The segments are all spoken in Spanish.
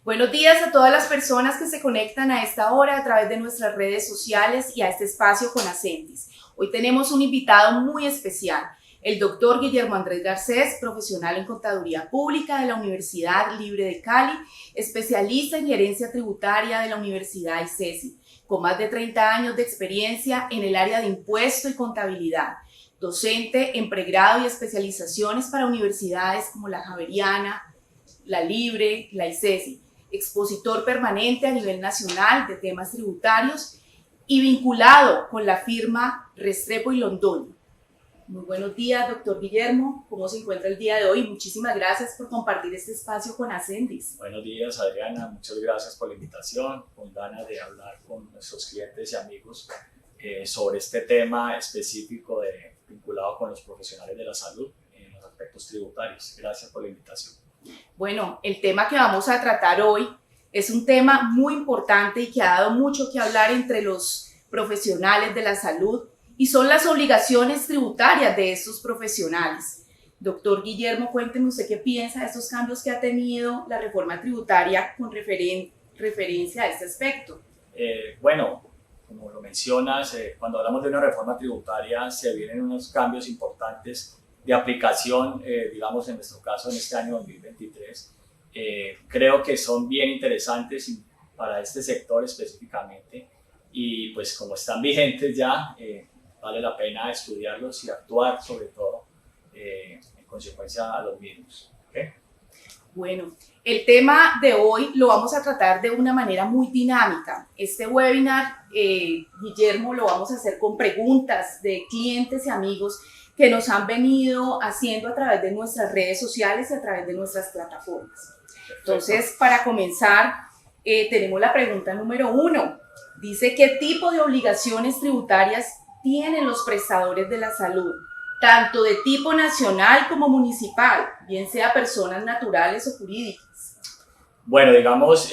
Buenos días a todas las personas que se conectan a esta hora a través de nuestras redes sociales y a este espacio con Ascendis. Hoy tenemos un invitado muy especial, el doctor Guillermo Andrés Garcés, profesional en Contaduría Pública de la Universidad Libre de Cali, especialista en gerencia tributaria de la Universidad ICESI, con más de 30 años de experiencia en el área de impuesto y contabilidad, docente en pregrado y especializaciones para universidades como la Javeriana, la Libre, la ICESI, expositor permanente a nivel nacional de temas tributarios y vinculado con la firma Restrepo y Londoño. Muy buenos días, doctor Guillermo. ¿Cómo se encuentra el día de hoy? Muchísimas gracias por compartir este espacio con Ascendis. Buenos días, Adriana. Muchas gracias por la invitación. Con ganas de hablar con nuestros clientes y amigos sobre este tema específico vinculado con los profesionales de la salud en los aspectos tributarios. Gracias por la invitación. Bueno, el tema que vamos a tratar hoy es un tema muy importante y que ha dado mucho que hablar entre los profesionales de la salud y son las obligaciones tributarias de estos profesionales. Doctor Guillermo, cuénteme usted qué piensa de estos cambios que ha tenido la reforma tributaria con referencia a este aspecto. Bueno, como lo mencionas, cuando hablamos de una reforma tributaria se vienen unos cambios importantes de aplicación, digamos en nuestro caso en este año 2023. Creo que son bien interesantes para este sector específicamente y pues como están vigentes ya, vale la pena estudiarlos y actuar sobre todo en consecuencia a los mismos. ¿Okay? Bueno, el tema de hoy lo vamos a tratar de una manera muy dinámica. Este webinar, Guillermo, lo vamos a hacer con preguntas de clientes y amigos que nos han venido haciendo a través de nuestras redes sociales y a través de nuestras plataformas. Entonces, para comenzar, tenemos la pregunta número 1. Dice, ¿qué tipo de obligaciones tributarias tienen los prestadores de la salud? Tanto de tipo nacional como municipal, bien sea personas naturales o jurídicas. Bueno, digamos,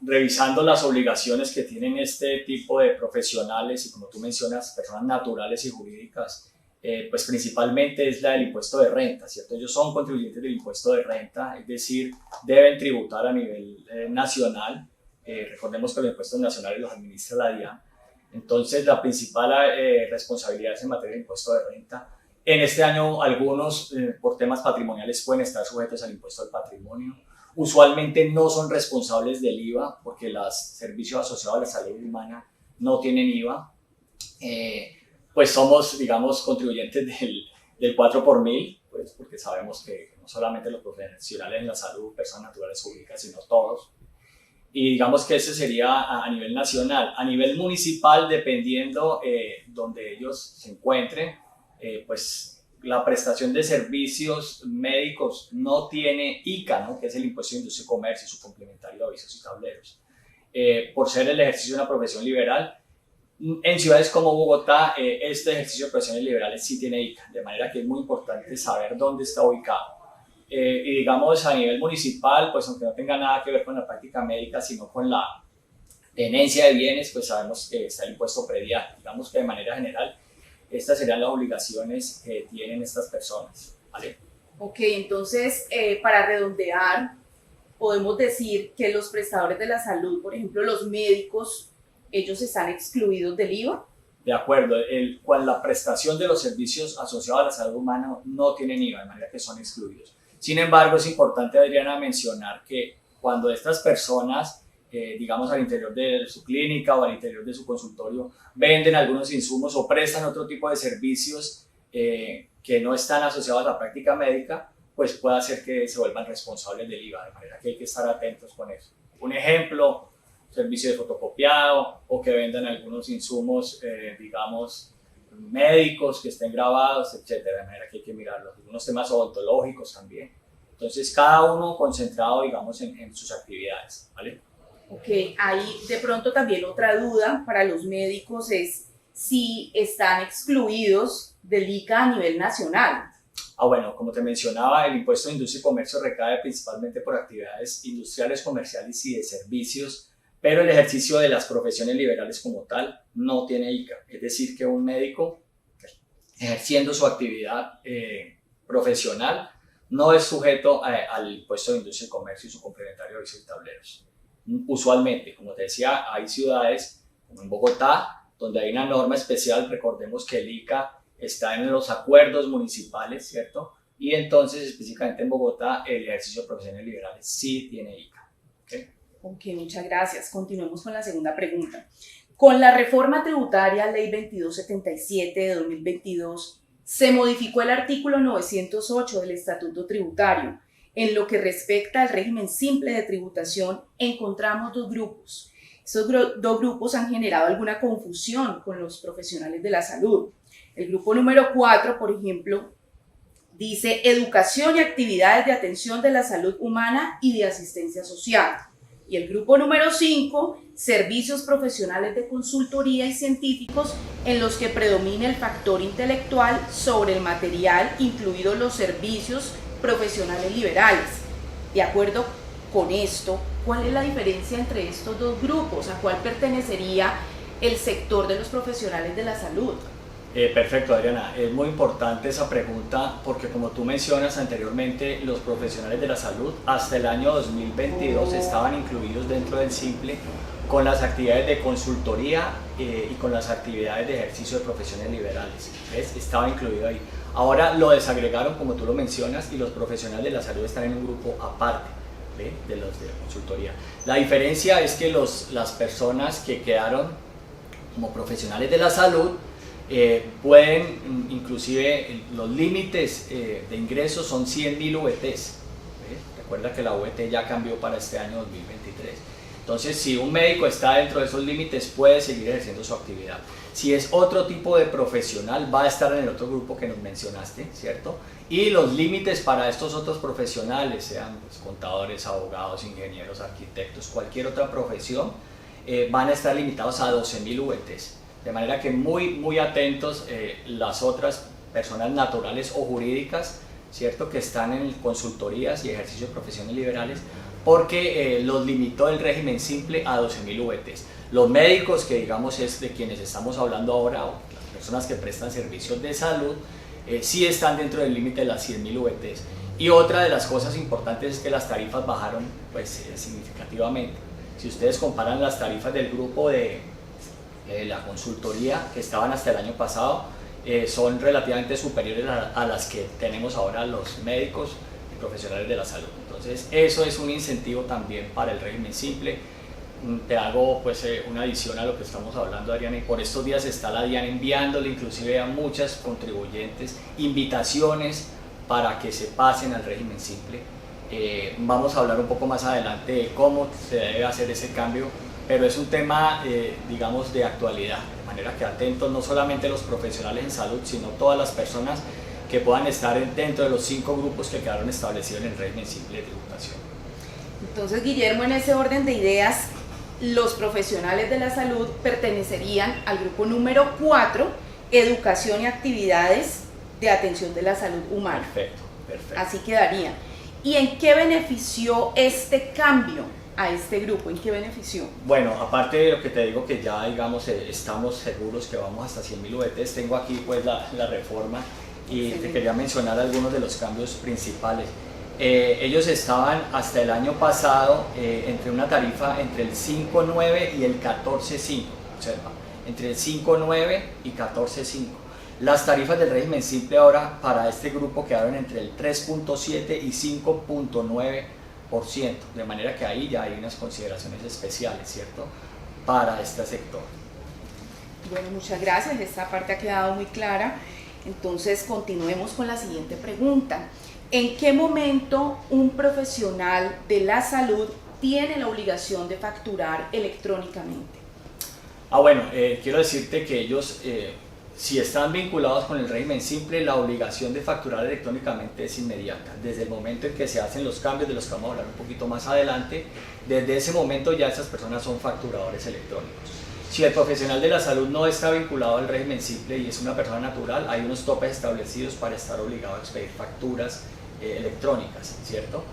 revisando las obligaciones que tienen este tipo de profesionales y como tú mencionas, personas naturales y jurídicas, pues principalmente es la del impuesto de renta, ¿cierto? Ellos son contribuyentes del impuesto de renta, es decir, deben tributar a nivel nacional. Recordemos que los impuestos nacionales los administra la DIAN. Entonces, la principal responsabilidad es en materia de impuesto de renta. En este año, algunos por temas patrimoniales pueden estar sujetos al impuesto del patrimonio. Usualmente no son responsables del IVA porque los servicios asociados a la salud humana no tienen IVA. Pues somos, digamos, contribuyentes del 4 por 1000, pues porque sabemos que no solamente los profesionales en la salud, personas naturales públicas, sino todos. Y digamos que ese sería a nivel nacional. A nivel municipal, dependiendo donde ellos se encuentren, pues la prestación de servicios médicos no tiene ICA, ¿no? Que es el impuesto de industria y comercio y su complementario de avisos y tableros. Por ser el ejercicio de una profesión liberal, en ciudades como Bogotá, este ejercicio de profesiones liberales sí tiene ICA, de manera que es muy importante saber dónde está ubicado. Y digamos a nivel municipal, pues aunque no tenga nada que ver con la práctica médica, sino con la tenencia de bienes, pues sabemos que está el impuesto predial. Digamos que de manera general, estas serían las obligaciones que tienen estas personas, ¿vale? Ok, entonces, para redondear, podemos decir que los prestadores de la salud, por ejemplo, los médicos, ellos están excluidos del IVA. De acuerdo, con la prestación de los servicios asociados a la salud humana no tienen IVA, de manera que son excluidos. Sin embargo, es importante, Adriana, mencionar que cuando estas personas, digamos al interior de su clínica o al interior de su consultorio, venden algunos insumos o prestan otro tipo de servicios que no están asociados a la práctica médica, pues puede hacer que se vuelvan responsables del IVA, de manera que hay que estar atentos con eso. Un ejemplo, servicio de fotocopiado o que vendan algunos insumos, digamos, médicos que estén grabados, etcétera, de manera que hay que mirarlos. Algunos temas odontológicos también. Entonces, cada uno concentrado, digamos, en sus actividades, ¿vale? Ok, ahí de pronto también otra duda para los médicos es si están excluidos del ICA a nivel nacional. Bueno, como te mencionaba, el impuesto de industria y comercio recae principalmente por actividades industriales, comerciales y de servicios, pero el ejercicio de las profesiones liberales como tal no tiene ICA. Es decir, que un médico ejerciendo su actividad profesional no es sujeto al impuesto de industria y comercio y su complementario de avisos y tableros. Usualmente, como te decía, hay ciudades como en Bogotá, donde hay una norma especial. Recordemos que el ICA está en los acuerdos municipales, ¿cierto? Y entonces, específicamente en Bogotá, el ejercicio de profesiones liberales sí tiene ICA. ¿Okay? Ok, muchas gracias. Continuemos con la segunda pregunta. Con la reforma tributaria Ley 2277 de 2022, se modificó el artículo 908 del Estatuto Tributario. En lo que respecta al régimen simple de tributación, encontramos dos grupos. Estos dos grupos han generado alguna confusión con los profesionales de la salud. El grupo número 4, por ejemplo, dice educación y actividades de atención de la salud humana y de asistencia social. Y el grupo número 5, servicios profesionales de consultoría y científicos en los que predomina el factor intelectual sobre el material, incluidos los servicios profesionales liberales. De acuerdo con esto, ¿cuál es la diferencia entre estos dos grupos? ¿A cuál pertenecería el sector de los profesionales de la salud? Perfecto, Adriana. Es muy importante esa pregunta porque, como tú mencionas anteriormente, los profesionales de la salud hasta el año 2022 estaban incluidos dentro del simple con las actividades de consultoría y con las actividades de ejercicio de profesiones liberales. ¿Ves? Estaba incluido ahí. Ahora lo desagregaron, como tú lo mencionas, y los profesionales de la salud están en un grupo aparte, ¿ve? De los de consultoría. La diferencia es que las personas que quedaron como profesionales de la salud pueden, inclusive los límites de ingresos son 100.000 VTs. ¿Ves? Recuerda que la VT ya cambió para este año 2023. Entonces, si un médico está dentro de esos límites, puede seguir ejerciendo su actividad. Si es otro tipo de profesional, va a estar en el otro grupo que nos mencionaste, ¿cierto? Y los límites para estos otros profesionales, sean pues, contadores, abogados, ingenieros, arquitectos, cualquier otra profesión, van a estar limitados a 12.000 VTs. De manera que muy atentos las otras personas naturales o jurídicas, ¿cierto? Que están en consultorías y ejercicio de profesiones liberales, porque los limitó el régimen simple a 12.000 VTs. Los médicos, que digamos es de quienes estamos hablando ahora, o las personas que prestan servicios de salud, sí están dentro del límite de las 100.000 VTs. Y otra de las cosas importantes es que las tarifas bajaron pues, significativamente. Si ustedes comparan las tarifas del grupo de la consultoría que estaban hasta el año pasado, son relativamente superiores a las que tenemos ahora los médicos y profesionales de la salud. Entonces eso es un incentivo también para el régimen simple. Te hago pues una adición a lo que estamos hablando, Adriana, y por estos días está la DIAN enviándole inclusive a muchas contribuyentes invitaciones para que se pasen al régimen simple. Vamos a hablar un poco más adelante de cómo se debe hacer ese cambio, pero es un tema, digamos, de actualidad, de manera que atentos no solamente los profesionales en salud, sino todas las personas que puedan estar dentro de los 5 grupos que quedaron establecidos en el régimen simple de tributación. Entonces, Guillermo, en ese orden de ideas, los profesionales de la salud pertenecerían al grupo número 4, educación y actividades de atención de la salud humana. Perfecto. Así quedaría. ¿Y en qué benefició este cambio a este grupo? ¿En qué benefició? Bueno, aparte de lo que te digo, que ya digamos estamos seguros que vamos hasta 100.000 VTs, tengo aquí pues la reforma y excelente. Te quería mencionar algunos de los cambios principales. Ellos estaban hasta el año pasado entre una tarifa entre el 5.9 y el 14.5, observa, entre el 5.9 y 14.5. Las tarifas del régimen simple ahora para este grupo quedaron entre el 3.7 y 5.9%, de manera que ahí ya hay unas consideraciones especiales, ¿cierto?, para este sector. Bueno, muchas gracias, esta parte ha quedado muy clara. Entonces continuemos con la siguiente pregunta. ¿En qué momento un profesional de la salud tiene la obligación de facturar electrónicamente? Bueno, quiero decirte que ellos, si están vinculados con el régimen simple, la obligación de facturar electrónicamente es inmediata. Desde el momento en que se hacen los cambios, de los que vamos a hablar un poquito más adelante, desde ese momento ya esas personas son facturadores electrónicos. Si el profesional de la salud no está vinculado al régimen simple y es una persona natural, hay unos topes establecidos para estar obligado a expedir facturas electrónicas, ¿cierto?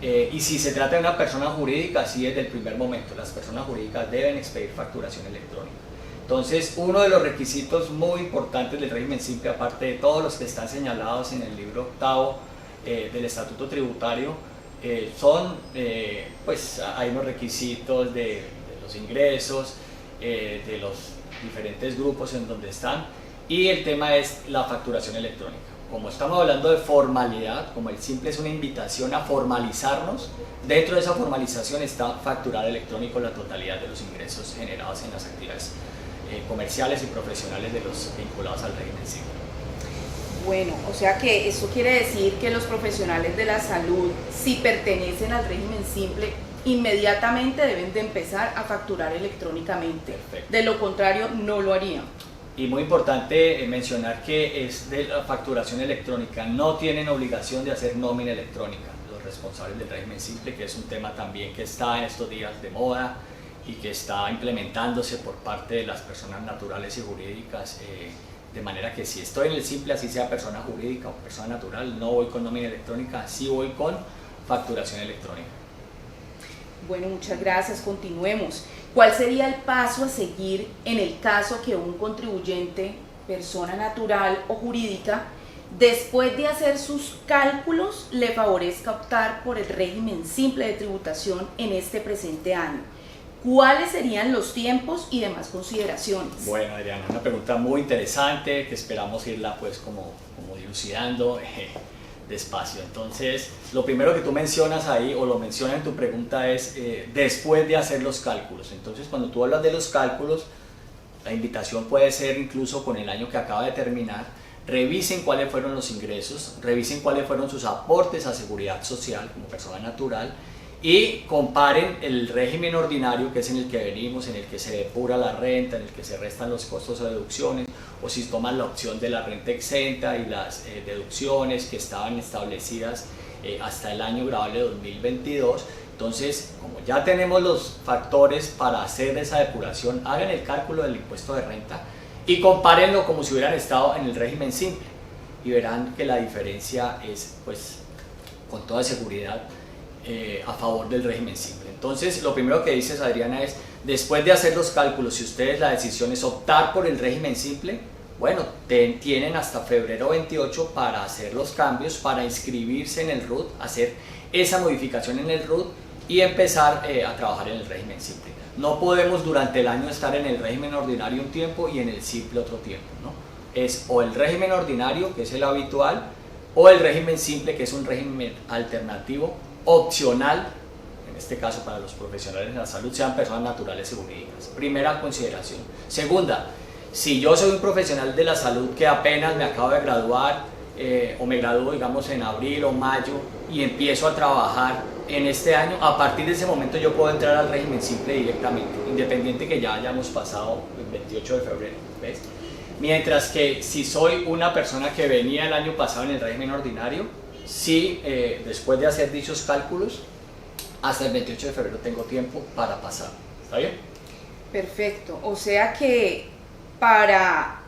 Y si se trata de una persona jurídica, sí, desde el primer momento, las personas jurídicas deben expedir facturación electrónica. Entonces, uno de los requisitos muy importantes del régimen simple, aparte de todos los que están señalados en el libro octavo del Estatuto Tributario pues hay unos requisitos de los ingresos, de los diferentes grupos en donde están, y el tema es la facturación electrónica. Como estamos hablando de formalidad, como el simple es una invitación a formalizarnos, dentro de esa formalización está facturar electrónico la totalidad de los ingresos generados en las actividades comerciales y profesionales de los vinculados al régimen simple. Bueno, o sea que eso quiere decir que los profesionales de la salud, si pertenecen al régimen simple, inmediatamente deben de empezar a facturar electrónicamente. Perfecto. De lo contrario, no lo harían. Y muy importante mencionar que es de la facturación electrónica, no tienen obligación de hacer nómina electrónica los responsables del régimen simple, que es un tema también que está en estos días de moda y que está implementándose por parte de las personas naturales y jurídicas, de manera que si estoy en el simple, así sea persona jurídica o persona natural, no voy con nómina electrónica, sí voy con facturación electrónica. Bueno, muchas gracias, continuemos. ¿Cuál sería el paso a seguir en el caso que un contribuyente, persona natural o jurídica, después de hacer sus cálculos, le favorezca optar por el régimen simple de tributación en este presente año? ¿Cuáles serían los tiempos y demás consideraciones? Bueno, Adriana, una pregunta muy interesante que esperamos irla pues como dilucidando despacio. Entonces, lo primero que tú mencionas ahí, o lo mencionas en tu pregunta, es después de hacer los cálculos. Entonces, cuando tú hablas de los cálculos, la invitación puede ser incluso con el año que acaba de terminar. Revisen cuáles fueron los ingresos, revisen cuáles fueron sus aportes a seguridad social como persona natural, y comparen el régimen ordinario, que es en el que venimos, en el que se depura la renta, en el que se restan los costos o deducciones, o si toman la opción de la renta exenta y las deducciones que estaban establecidas hasta el año grabable 2022. Entonces, como ya tenemos los factores para hacer esa depuración, hagan el cálculo del impuesto de renta y compárenlo como si hubieran estado en el régimen simple, y verán que la diferencia es, pues, con toda seguridad, a favor del régimen simple. Entonces, lo primero que dices, Adriana, es después de hacer los cálculos, si ustedes la decisión es optar por el régimen simple, bueno, tienen hasta febrero 28 para hacer los cambios, para inscribirse en el RUT, hacer esa modificación en el RUT y empezar a trabajar en el régimen simple. No podemos durante el año estar en el régimen ordinario un tiempo y en el simple otro tiempo, ¿no? Es o el régimen ordinario, que es el habitual, o el régimen simple, que es un régimen alternativo, opcional, en este caso para los profesionales de la salud, sean personas naturales y jurídicas. Primera consideración. Segunda, si yo soy un profesional de la salud que apenas me acabo de graduar, o me gradúo, digamos, en abril o mayo, y empiezo a trabajar en este año, a partir de ese momento yo puedo entrar al régimen simple directamente, independiente que ya hayamos pasado el 28 de febrero, ¿ves? Mientras que si soy una persona que venía el año pasado en el régimen ordinario, sí, después de hacer dichos cálculos, hasta el 28 de febrero tengo tiempo para pasar. ¿Está bien? Perfecto. O sea que para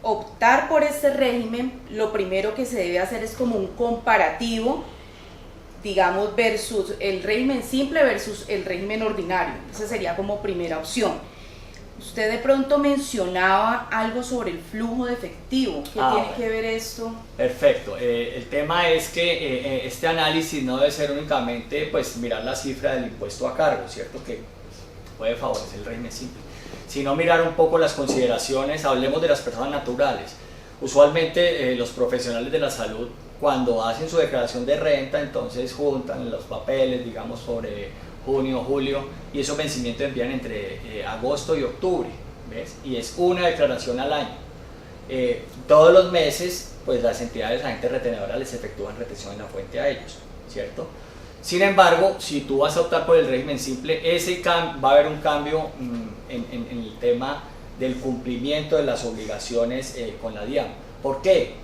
optar por este régimen, lo primero que se debe hacer es como un comparativo, digamos, versus el régimen simple versus el régimen ordinario. Esa sería como primera opción. Usted de pronto mencionaba algo sobre el flujo de efectivo. ¿Qué tiene que ver esto? Perfecto. El tema es que este análisis no debe ser únicamente pues mirar la cifra del impuesto a cargo, ¿cierto? Que puede favorecer el régimen simple, sino mirar un poco las consideraciones. Hablemos de las personas naturales. Usualmente los profesionales de la salud, cuando hacen su declaración de renta, entonces juntan los papeles, digamos, sobre junio, julio, y esos vencimientos envían entre agosto y octubre, ¿ves? Y es una declaración al año. Todos los meses, pues las entidades agentes retenedoras les efectúan retención en la fuente a ellos, ¿cierto? Sin embargo, si tú vas a optar por el régimen simple, va a haber un cambio en el tema del cumplimiento de las obligaciones con la DIAN. ¿Por qué?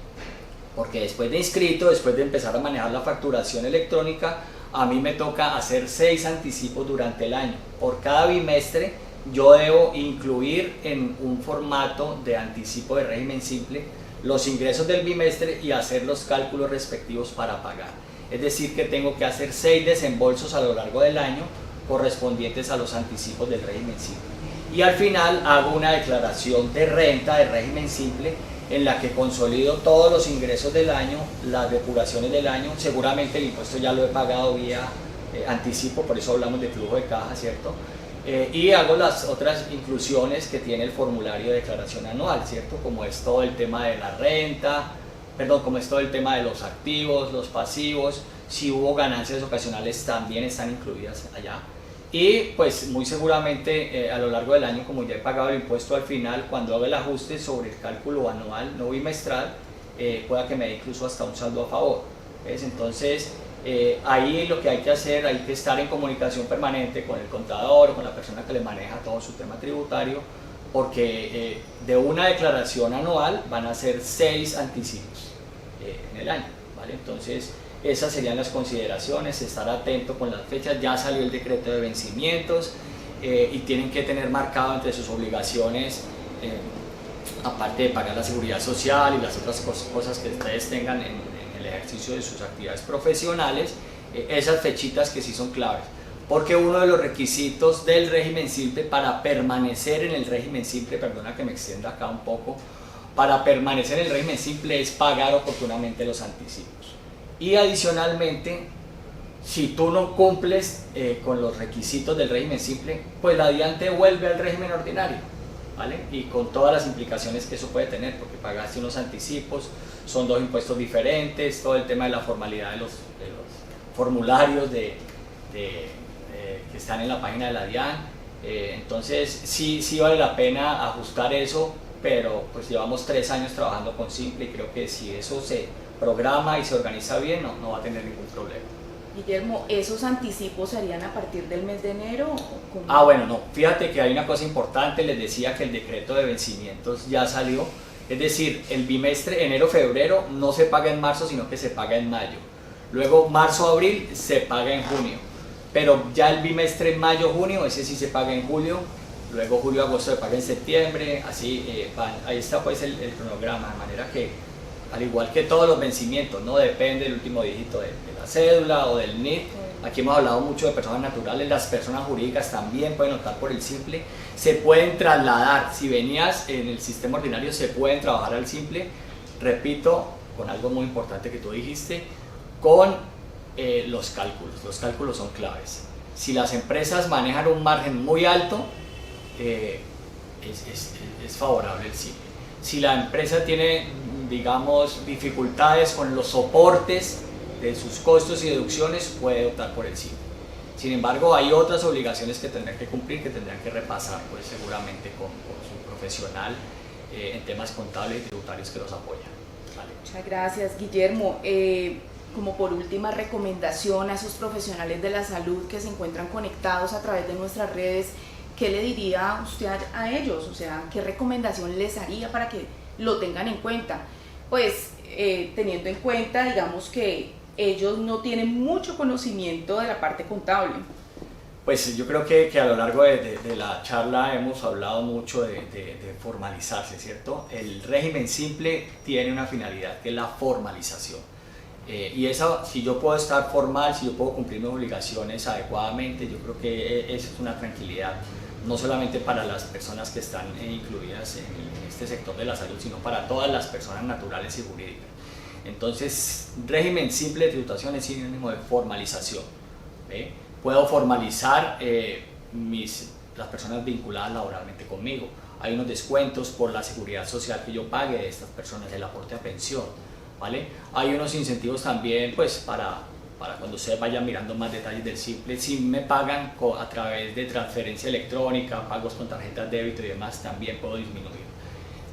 Porque después de inscrito, después de empezar a manejar la facturación electrónica, a mí me toca hacer 6 anticipos durante el año. Por cada bimestre yo debo incluir en un formato de anticipo de régimen simple los ingresos del bimestre y hacer los cálculos respectivos para pagar. Es decir, que tengo que hacer 6 desembolsos a lo largo del año correspondientes a los anticipos del régimen simple. Y al final hago una declaración de renta de régimen simple en la que consolido todos los ingresos del año, las depuraciones del año. Seguramente el impuesto ya lo he pagado vía anticipo, por eso hablamos de flujo de caja, ¿cierto? Y hago las otras inclusiones que tiene el formulario de declaración anual, ¿cierto? Como es todo el tema de la renta, como es todo el tema de los activos, los pasivos, si hubo ganancias ocasionales también están incluidas allá. Y pues muy seguramente a lo largo del año, como ya he pagado el impuesto al final, cuando haga el ajuste sobre el cálculo anual, no bimestral, pueda que me dé incluso hasta un saldo a favor. ¿Ves? Entonces ahí lo que hay que hacer, hay que estar en comunicación permanente con el contador, con la persona que le maneja todo su tema tributario, porque de una declaración anual van a ser 6 anticipos en el año, ¿vale? Entonces esas serían las consideraciones, estar atento con las fechas. Ya salió el decreto de vencimientos y tienen que tener marcado entre sus obligaciones, aparte de pagar la seguridad social y las otras cosas que ustedes tengan en el ejercicio de sus actividades profesionales, esas fechitas que sí son claves, porque uno de los requisitos del régimen simple para permanecer en el régimen simple, perdona que me extienda acá un poco, para permanecer en el régimen simple es pagar oportunamente los anticipos. Y adicionalmente, si tú no cumples con los requisitos del régimen simple, pues la DIAN te vuelve al régimen ordinario, ¿vale? Y con todas las implicaciones que eso puede tener, porque pagaste unos anticipos, son 2 impuestos diferentes, todo el tema de la formalidad de los formularios que están en la página de la DIAN. Entonces sí vale la pena ajustar eso, pero pues llevamos 3 años trabajando con Simple y creo que si eso se programa y se organiza bien, no va a tener ningún problema. Guillermo, ¿esos anticipos serían a partir del mes de enero? Bueno, no, fíjate que hay una cosa importante, les decía que el decreto de vencimientos ya salió, es decir, el bimestre enero-febrero no se paga en marzo, sino que se paga en mayo. Luego marzo-abril se paga en junio, pero ya el bimestre mayo-junio, ese sí se paga en julio, luego julio-agosto se paga en septiembre, así ahí está pues el cronograma, de manera que al igual que todos los vencimientos, no depende del último dígito de la cédula o del NIT. Aquí hemos hablado mucho de personas naturales, las personas jurídicas también pueden optar por el simple, se pueden trasladar, si venías en el sistema ordinario se pueden trabajar al simple, repito, con algo muy importante que tú dijiste, con los cálculos son claves. Si las empresas manejan un margen muy alto, es favorable el simple. Si la empresa tiene, digamos, dificultades con los soportes de sus costos y deducciones, puede optar por el simple. Sin embargo, hay otras obligaciones que tendrán que cumplir, que tendrán que repasar pues, seguramente con su profesional en temas contables y tributarios que los apoyan. Vale. Muchas gracias, Guillermo. Como por última recomendación a esos profesionales de la salud que se encuentran conectados a través de nuestras redes, ¿qué le diría usted a ellos? O sea, ¿qué recomendación les haría para que lo tengan en cuenta? Pues teniendo en cuenta, digamos, que ellos no tienen mucho conocimiento de la parte contable. Pues yo creo que a lo largo de la charla hemos hablado mucho de formalizarse, ¿cierto? El régimen simple tiene una finalidad que es la formalización. Y esa, si yo puedo estar formal, si yo puedo cumplir mis obligaciones adecuadamente, yo creo que eso es una tranquilidad, no solamente para las personas que están incluidas en este sector de la salud, sino para todas las personas naturales y jurídicas. Entonces, régimen simple de tributación es sinónimo de formalización. ¿Ve? Puedo formalizar las personas vinculadas laboralmente conmigo. Hay unos descuentos por la seguridad social que yo pague de estas personas, el aporte a pensión, ¿vale? Hay unos incentivos también pues, para cuando ustedes vayan mirando más detalles del simple. Si me pagan a través de transferencia electrónica, pagos con tarjetas de débito y demás, también puedo disminuir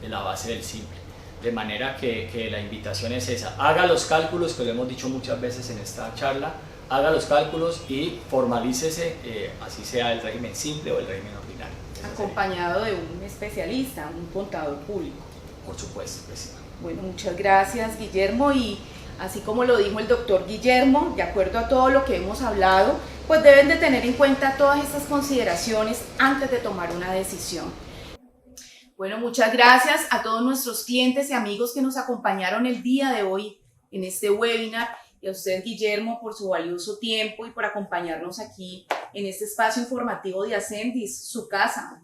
de la base del simple. De manera que la invitación es esa, haga los cálculos, que lo hemos dicho muchas veces en esta charla, haga los cálculos y formalícese, así sea el régimen simple o el régimen ordinario. Acompañado de un especialista, un contador público. Por supuesto, presidente. Bueno, muchas gracias, Guillermo, y así como lo dijo el doctor Guillermo, de acuerdo a todo lo que hemos hablado, pues deben de tener en cuenta todas estas consideraciones antes de tomar una decisión. Bueno, muchas gracias a todos nuestros clientes y amigos que nos acompañaron el día de hoy en este webinar, y a usted, Guillermo, por su valioso tiempo y por acompañarnos aquí en este espacio informativo de Ascendis, su casa.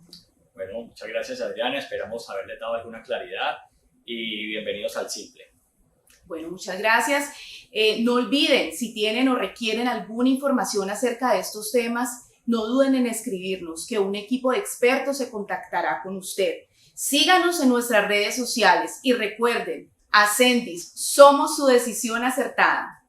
Bueno, muchas gracias, Adriana, esperamos haberle dado alguna claridad. y bienvenidos al Simple. Bueno, muchas gracias. No olviden, si tienen o requieren alguna información acerca de estos temas, no duden en escribirnos, que un equipo de expertos se contactará con usted. Síganos en nuestras redes sociales y recuerden, Ascendis, somos su decisión acertada.